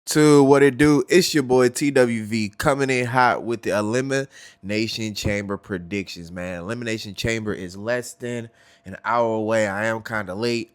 To what it do, it's your boy TWV coming in hot with the Elimination Chamber predictions, man. Elimination Chamber is less than an hour away. I am kind of late.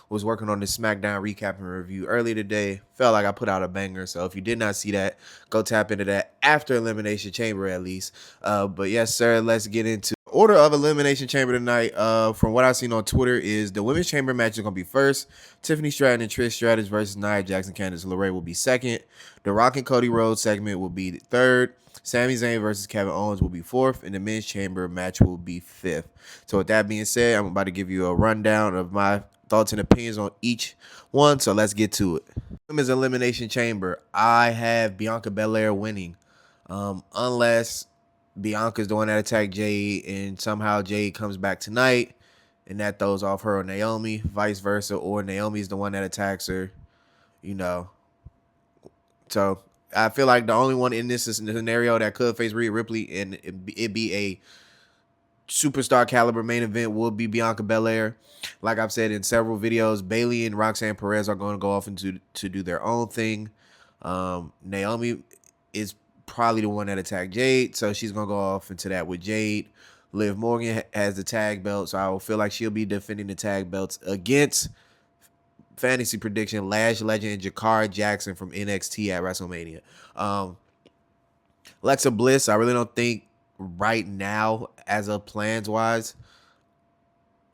Was working on the SmackDown recap and review earlier today. Felt like I put out a banger, so if you did not see that, go tap into that after Elimination Chamber at least. But yes, sir, let's get into order of Elimination Chamber tonight. From what I've seen on Twitter, is the Women's Chamber match is gonna be first. Tiffany Stratton and Trish Stratus versus Nia Jackson, Candice LeRae will be second. The Rock and Cody Rhodes segment will be third. Sami Zayn versus Kevin Owens will be fourth, and the men's chamber match will be fifth. So with that being said, I'm about to give you a rundown of my thoughts and opinions on each one. So let's get to it. Women's Elimination Chamber. I have Bianca Belair winning, unless Bianca's the one that attacked Jade, and somehow Jade comes back tonight, and that throws off her or Naomi, vice versa, or Naomi's the one that attacks her, you know. So I feel like the only one in this scenario that could face Rhea Ripley and it be a superstar caliber main event would be Bianca Belair. Like I've said in several videos, Bayley and Roxanne Perez are going to go off to do their own thing. Naomi is probably the one that attacked Jade, so she's going to go off into that with Jade. Liv Morgan has the tag belt, so I will feel like she'll be defending the tag belts against fantasy prediction Lash Legend Jakara Jackson from NXT at WrestleMania. Alexa Bliss, I really don't think right now, as of plans wise,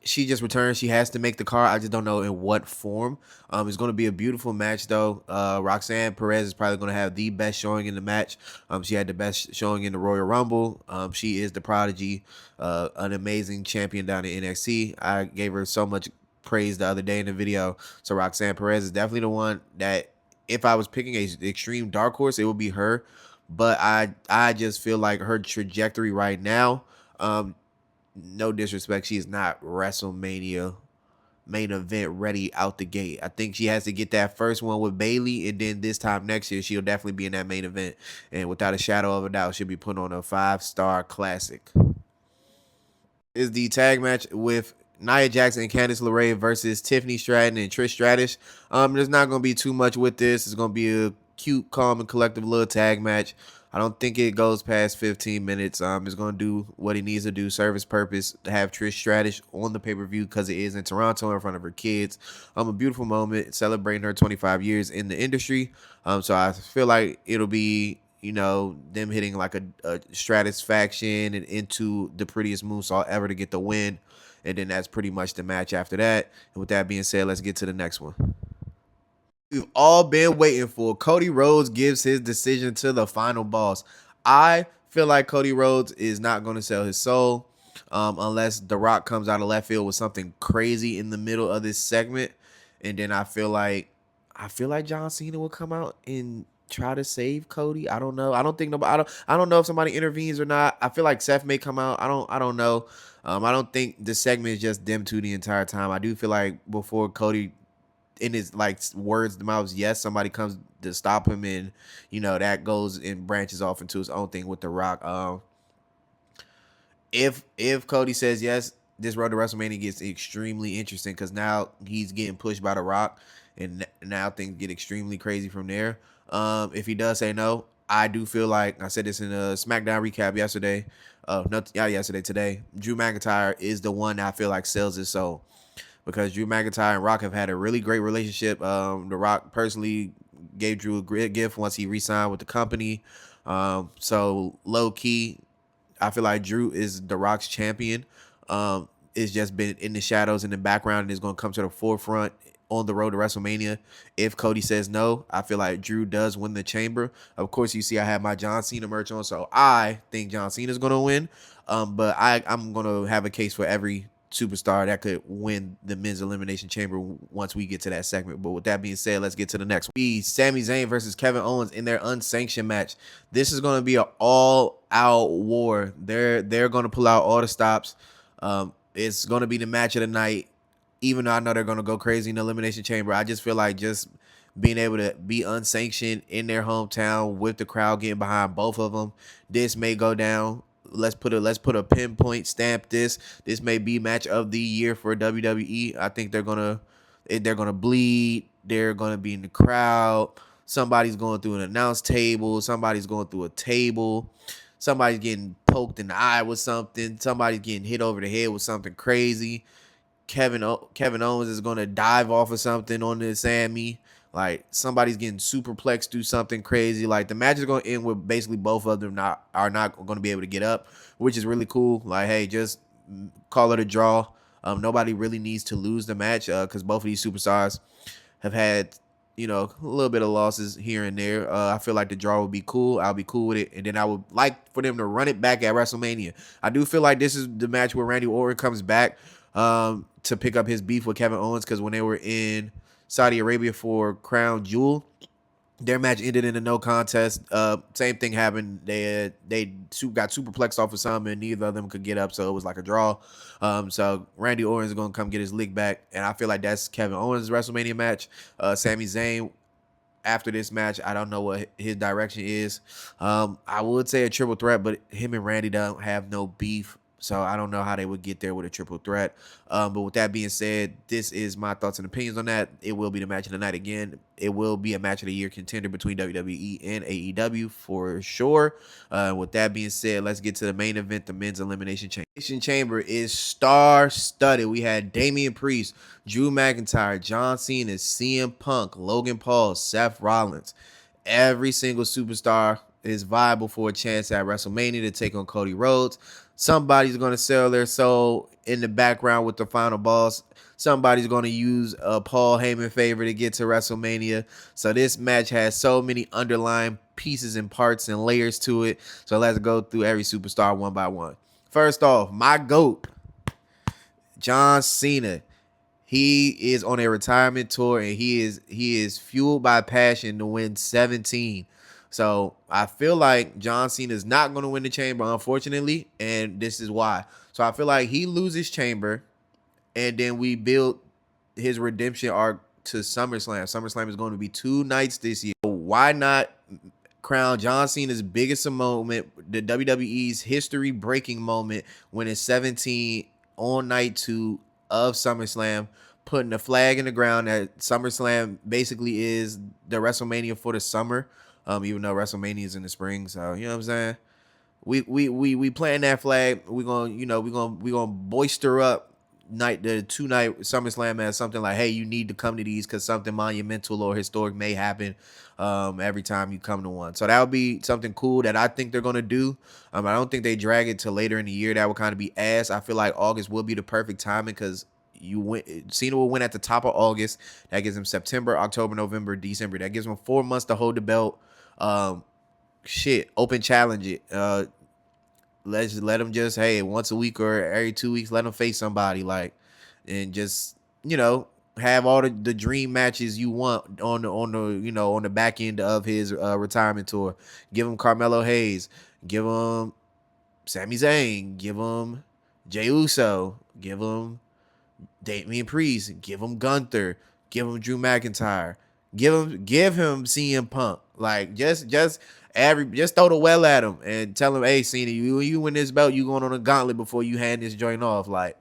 she just returned. She has to make the card. I just don't know in what form. It's going to be a beautiful match, though. Roxanne Perez is probably going to have the best showing in the match. She had the best showing in the Royal Rumble. She is the prodigy, an amazing champion down in NXT. I gave her so much praise the other day in the video. So Roxanne Perez is definitely the one that, if I was picking a extreme dark horse, it would be her. But I just feel like her trajectory right now, no disrespect, she is not WrestleMania main event ready out the gate. I think she has to get that first one with Bayley, and then this time next year she'll definitely be in that main event, and without a shadow of a doubt she'll be put on a 5-star classic. Is the tag match with Nia Jackson and Candice LeRae versus Tiffany Stratton and Trish Stratus. There's not going to be too much with this. It's going to be a cute, calm, and collective little tag match. I don't think it goes past 15 minutes. It's going to do what it needs to do, service purpose, to have Trish Stratus on the pay-per-view because it is in Toronto in front of her kids. A beautiful moment celebrating her 25 years in the industry. So I feel like it'll be, them hitting like a Stratus faction and into the prettiest moonsault ever to get the win. And then that's pretty much the match after that. And with that being said, let's get to the next one. We've all been waiting for. Cody Rhodes gives his decision to the final boss. I feel like Cody Rhodes is not going to sell his soul unless The Rock comes out of left field with something crazy in the middle of this segment. And then I feel like John Cena will come out and try to save Cody. I don't know. I don't think nobody. I don't know if somebody intervenes or not. I feel like Seth may come out. I don't know. I don't think the segment is just them two the entire time. I do feel like before Cody, in his words, the mouths, yes, somebody comes to stop him, and that goes and branches off into his own thing with The Rock. If Cody says yes, this Road to WrestleMania gets extremely interesting because now he's getting pushed by The Rock, and now things get extremely crazy from there. If he does say no, I do feel like I said this in a SmackDown recap yesterday. Today. Drew McIntyre is the one that I feel like sells his soul because Drew McIntyre and Rock have had a really great relationship. The Rock personally gave Drew a great gift once he re-signed with the company. So low key, I feel like Drew is The Rock's champion. It's just been in the shadows in the background and is going to come to the forefront on the road to WrestleMania. If Cody says no, I feel like Drew does win the chamber. Of course, you see I have my John Cena merch on, so I think John Cena is going to win. But I'm going to have a case for every superstar that could win the men's elimination chamber once we get to that segment. But with that being said, let's get to the next one. Be Sami Zayn versus Kevin Owens in their unsanctioned match. This is going to be an all-out war. They're going to pull out all the stops. It's going to be the match of the night. Even though I know they're going to go crazy in the Elimination Chamber, I just feel like just being able to be unsanctioned in their hometown with the crowd getting behind both of them, this may go down. Let's put a pinpoint stamp. This may be match of the year for WWE. I think they're gonna bleed. They're gonna be in the crowd. somebody's going through an announce table, somebody's going through a table, somebody's getting poked in the eye with something, somebody's getting hit over the head with something crazy. Kevin Owens is gonna dive off of something on this Sami. Like somebody's getting superplexed through something crazy. Like the match is gonna end with basically both of them are not gonna be able to get up, which is really cool. Like, hey, just call it a draw. Nobody really needs to lose the match because both of these superstars have had, a little bit of losses here and there. I feel like the draw would be cool. I'll be cool with it. And then I would like for them to run it back at WrestleMania. I do feel like this is the match where Randy Orton comes back to pick up his beef with Kevin Owens, because when they were in Saudi Arabia for Crown Jewel, their match ended in a no contest. Same thing happened. They got superplexed off of something, and neither of them could get up, so it was like a draw. So Randy Orton is gonna come get his lick back, and I feel like that's Kevin Owens' WrestleMania match. Sami Zayn, after this match, I don't know what his direction is. I would say a triple threat, but him and Randy don't have no beef, so I don't know how they would get there with a triple threat. But with that being said, this is my thoughts and opinions on that. It will be the match of the night again. It will be a match of the year contender between WWE and AEW for sure. With that being said, let's get to the main event, the men's Elimination Chamber. Elimination Chamber is star-studded. We had Damian Priest, Drew McIntyre, John Cena, CM Punk, Logan Paul, Seth Rollins. Every single superstar is viable for a chance at WrestleMania to take on Cody Rhodes. Somebody's going to sell their soul in the background with the final boss. Somebody's going to use a Paul Heyman favor to get to WrestleMania. So this match has so many underlying pieces and parts and layers to it. So let's go through every superstar one by one. First off, my GOAT, John Cena. He is on a retirement tour, and he is fueled by passion to win 17. So I feel like John Cena is not going to win the Chamber, unfortunately, and this is why. So I feel like he loses Chamber, and then we build his redemption arc to SummerSlam. SummerSlam is going to be 2 nights this year. So why not crown John Cena's biggest moment, the WWE's history-breaking moment, when it's 17 on night 2 of SummerSlam, putting the flag in the ground that SummerSlam basically is the WrestleMania for the summer. Even though WrestleMania is in the spring, so you know what I'm saying. We playing that flag. We're gonna boister up the 2-night SummerSlam as something like, hey, you need to come to these because something monumental or historic may happen every time you come to one. So that would be something cool that I think they're gonna do. I don't think they drag it to later in the year. That would kind of be ass. I feel like August will be the perfect timing because Cena will win at the top of August. That gives him September, October, November, December. That gives him 4 months to hold the belt. Open challenge it. Let's let him just, hey, once a week or every 2 weeks, let him face somebody, like, and just, have all the dream matches you want on the back end of his retirement tour. Give him Carmelo Hayes, give him Sami Zayn, give him Jey Uso, give him Damian Priest, give him Gunther, give him Drew McIntyre, give him CM Punk. Like just throw the well at him and tell him, hey, Cena, you win this belt, you going on a gauntlet before you hand this joint off. Like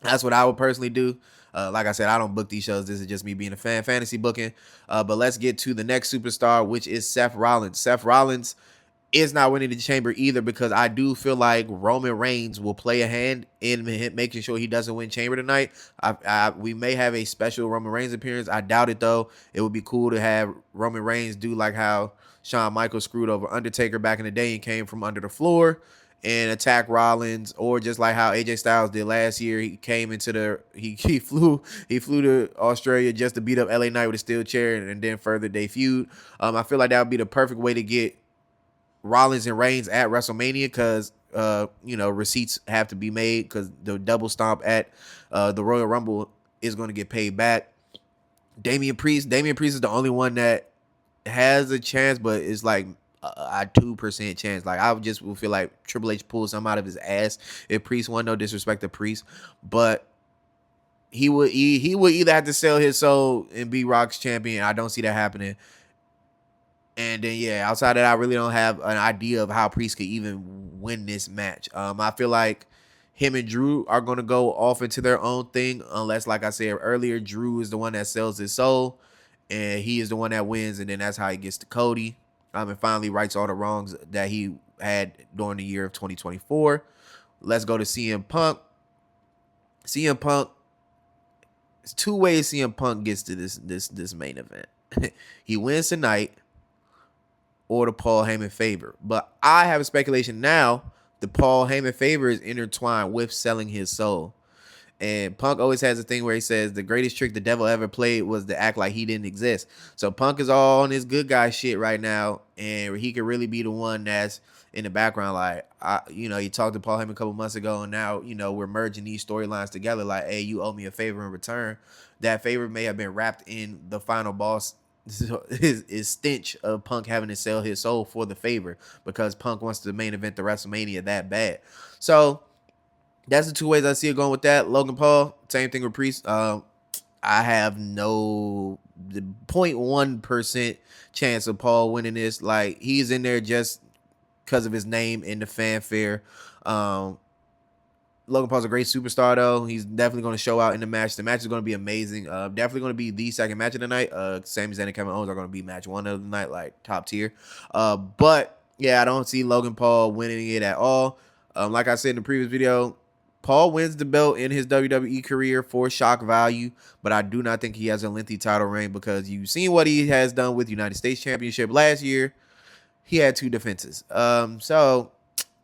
that's what I would personally do. Like I said, I don't book these shows. This is just me being a fan, fantasy booking. But let's get to the next superstar, which is Seth Rollins. Seth Rollins is not winning the Chamber either because I do feel like Roman Reigns will play a hand in making sure he doesn't win Chamber tonight. We may have a special Roman Reigns appearance. I doubt it, though. It would be cool to have Roman Reigns do like how Shawn Michaels screwed over Undertaker back in the day and came from under the floor and attack Rollins, or just like how AJ Styles did last year. He came into he flew to Australia just to beat up LA Knight with a steel chair and then further they feud. I feel like that would be the perfect way to get Rollins and Reigns at WrestleMania because receipts have to be made because the double stomp at the Royal Rumble is going to get paid back. Damian Priest is the only one that has a chance, but it's like a 2% chance. Like I will feel like Triple H pulls something out of his ass if Priest won. No disrespect to Priest, but he would either have to sell his soul and be Rock's champion. I don't see that happening. And then, yeah, outside of that, I really don't have an idea of how Priest could even win this match. I feel like him and Drew are going to go off into their own thing unless, like I said earlier, Drew is the one that sells his soul. and he is the one that wins, and then that's how he gets to Cody. And finally rights all the wrongs that he had during the year of 2024. Let's go to CM Punk. CM Punk. There's two ways CM Punk gets to this main event. He wins tonight, or the Paul Heyman favor. But I have a speculation now. The Paul Heyman favor is intertwined with selling his soul. And Punk always has a thing where he says the greatest trick the devil ever played was to act like he didn't exist. So Punk is all on his good guy shit right now, and he could really be the one that's in the background. Like, you talked to Paul Heyman a couple months ago, and now, we're merging these storylines together. Like, hey, you owe me a favor in return. That favor may have been wrapped in the final boss, his stench of Punk having to sell his soul for the favor, because Punk wants to main event the WrestleMania that bad. So that's the two ways I see it going with that. Logan Paul, same thing with Priest. I have no 0.1% chance of Paul winning this. Like, he's in there just because of his name and the fanfare. Logan Paul's a great superstar, though. He's definitely going to show out in the match. The match is going to be amazing. Definitely going to be the second match of the night. Sami Zayn and Kevin Owens are going to be match one of the night, like top tier. But yeah, I don't see Logan Paul winning it at all. Like I said in the previous video, Paul wins the belt in his WWE career for shock value, but I do not think he has a lengthy title reign, because you've seen what he has done with United States Championship last year. He had 2 defenses. So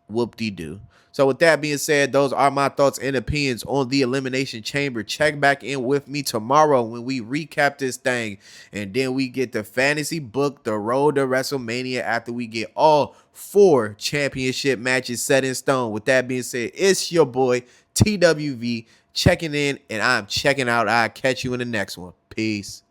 whoop-de-doo. So with that being said, those are my thoughts and opinions on the Elimination Chamber. Check back in with me tomorrow when we recap this thing, and then we get the fantasy book, the Road to WrestleMania, after we get all 4 championship matches set in stone. With that being said, it's your boy TWV checking in, and I'm checking out. I'll catch you in the next one. Peace.